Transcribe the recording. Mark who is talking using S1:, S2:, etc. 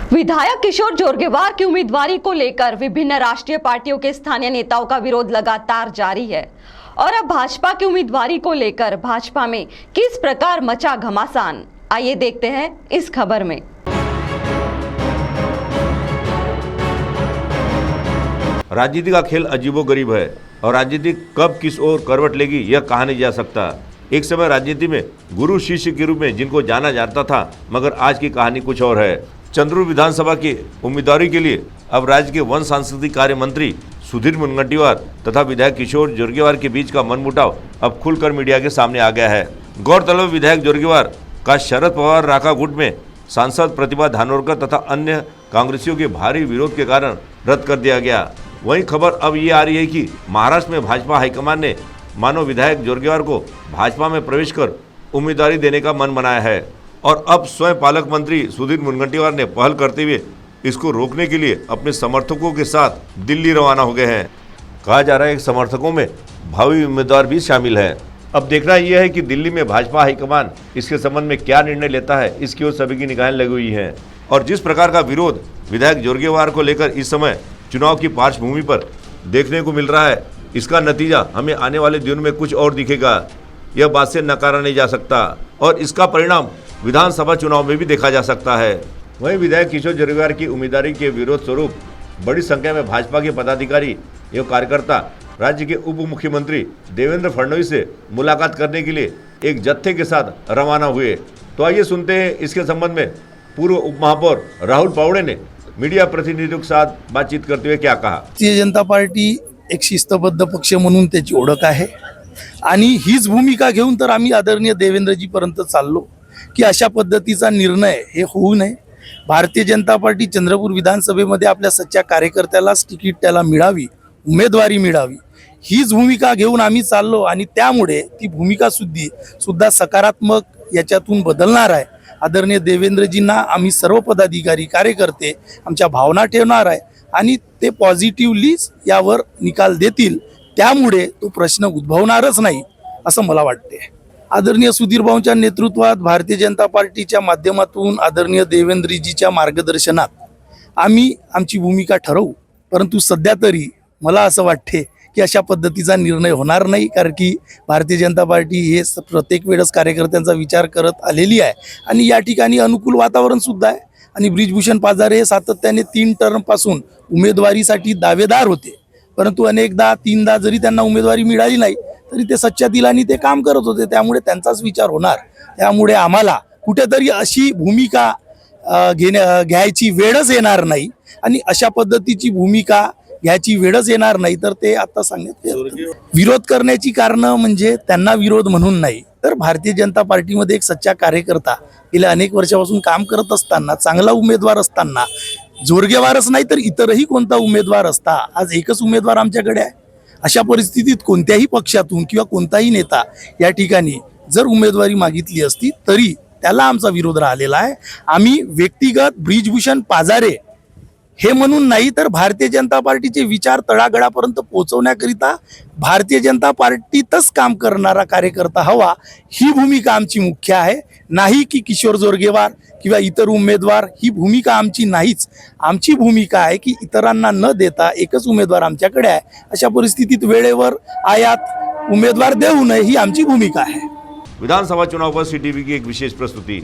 S1: विधायक किशोर जोरगेवार की उम्मीदवारी को लेकर विभिन्न राष्ट्रीय पार्टियों के स्थानीय नेताओं का विरोध लगातार जारी है और अब भाजपा की उम्मीदवारी को लेकर भाजपा में किस प्रकार मचा घमासान, आइए देखते हैं इस खबर में।
S2: राजनीति का खेल अजीबोगरीब है और राजनीति कब किस ओर करवट लेगी यह कहा नहीं जा सकता। एक समय राजनीति में गुरु शिष्य के रूप में जिनको जाना जाता था, मगर आज की कहानी कुछ और है। चंद्रपुर विधानसभा की उम्मीदवारी के लिए अब राज्य के वन सांस्कृतिक कार्य मंत्री सुधीर मुनगंटीवार तथा विधायक किशोर जोरगेवार के बीच का मनमुटाव अब खुलकर मीडिया के सामने आ गया है। गौरतलब विधायक जोरगेवार का शरद पवार राका गुट में सांसद प्रतिभा धानोरकर तथा अन्य कांग्रेसियों के भारी विरोध के कारण रद्द कर दिया गया। वहीं खबर अब ये आ रही है कि महाराष्ट्र में भाजपा हाईकमान ने मानो विधायक जोरगेवार को भाजपा में प्रवेश कर उम्मीदवारी देने का मन बनाया है और अब स्वयं पालक मंत्री सुधीर मुनगंटीवार ने पहल करते हुए इसको रोकने के लिए अपने समर्थकों के साथ दिल्ली रवाना हो गए हैं। कहा जा रहा है कि समर्थकों में भावी उम्मीदवार भी शामिल हैं। अब देखना यह है कि दिल्ली में भाजपा हाईकमान इसके संबंध में क्या निर्णय लेता है, इसकी ओर सभी की निगाहें लगी हुई हैं। और जिस प्रकार का विरोध विधायक जोरगेवार को लेकर इस समय चुनाव की पार्श्वभूमि पर देखने को मिल रहा है, इसका नतीजा हमें आने वाले दिनों में कुछ और दिखेगा। यह बात से नकारा नहीं जा सकता और इसका परिणाम विधानसभा चुनाव में भी देखा जा सकता है। वहीं विधायक किशोर जोरगेवार की उम्मीदवारी के विरोध स्वरूप बड़ी संख्या में भाजपा के पदाधिकारी एवं कार्यकर्ता राज्य के उप मुख्यमंत्री देवेंद्र फडणवीस से मुलाकात करने के लिए एक जत्थे के साथ रवाना हुए। तो आइए सुनते हैं इसके संबंध में पूर्व उप महापौर राहुल पावड़े ने मीडिया प्रतिनिधियों के साथ बातचीत करते हुए क्या कहा।
S3: भारतीय जनता पार्टी एक शिस्तबद्ध पक्ष म्हणून त्याची ओळख आहे आणि हीच भूमिका घेऊन तर आम्ही आदरणीय देवेंद्रजी पर्यंत चाललो की अशा पद्धतीचा निर्णय हे होऊ नये। भारतीय जनता पार्टी चंद्रपूर विधानसभेमध्ये आपल्या सच्च्या कार्यकर्त्यालाच तिकीट त्याला मिळावी, उमेदवारी मिळावी, हीच भूमिका घेऊन आम्ही चाललो आणि त्यामुळे ती भूमिका सुद्धा सकारात्मक याच्यातून बदलणार आहे। आदरणीय देवेंद्रजींना आम्ही सर्व पदाधिकारी कार्यकर्ते आमच्या भावना ठेवणार आहे आणि ते पॉझिटिव्हली यावर निकाल देतील, त्यामुळे तो प्रश्न उद्भवणारच नाही असं मला वाटते। आदरणीय सुधीर भाऊंच्या नेतृत्वात भारतीय जनता पार्टीच्या माध्यमातून आदरणीय देवेंद्रजीच्या मार्गदर्शनात आम्ही आमची भूमिका ठरवू, परंतु सध्या तरी मला असं वाटते की अशा पद्धतीचा निर्णय होणार नाही, कारण की भारतीय जनता पार्टी हे प्रत्येक वेळेस कार्यकर्त्यांचा विचार करत आलेली आहे आणि या ठिकाणी अनुकूल वातावरण सुद्धा आहे। आणि ब्रिजभूषण पाजारे हे सातत्याने 3 टर्म पासून उमेदवारीसाठी दावेदार होते, परंतु अनेकदा 3दा जरी त्यांना उमेदवारी मिळाली नाही तरी ते सच्च्या दिलाने ते काम करत होते, त्यामुळे त्यांचाच विचार होणार। त्यामुळे आम्हाला कुठेतरी अशी भूमिका घ्यायची वेळच येणार नाही आणि अशा पद्धतीची भूमिका घ्यायची वेळच येणार नाही, तर ते आता सांगण्यात विरोध करण्याची कारण म्हणजे त्यांना विरोध म्हणून नाही, तर भारतीय जनता पार्टीमध्ये एक सच्चा कार्यकर्ता गेल्या अनेक वर्षापासून काम करत असताना, चांगला उमेदवार असताना, जोरगेवारच नाही तर इतरही कोणता उमेदवार असता आज एकच उमेदवार आमच्याकडे आहे। अशा परिस्थितीत कोणत्याही पक्षातून किंवा कोणताही नेता या ठिकाणी जर उमेदवारी मागितली असती तरी त्याला आमचा विरोध राहिलेला आहे। आम्ही व्यक्तिगत ब्रिजभूषण पाजारे हे म्हणून नाही, तर भारतीय जनता पार्टीचे विचार तळागाळापर्यंत पोहोचवण्याकरिता भारतीय जनता पार्टीतच काम करणारा कार्यकर्ता हवा, ही भूमिका आमची मुख्य आहे। नाही की किशोर जोरगेवार किंवा इतर उमेदवार, ही भूमिका आमची नाहीच। आमची भूमिका आहे की इतरांना न देता एकच उमेदवार आमच्याकडे आहे, अशा परिस्थितीत वेळेवर आयात उमेदवार देऊ नये ही आमची भूमिका आहे।
S2: विधानसभा चुनाव पर CTV की एक विशेष प्रस्तुति।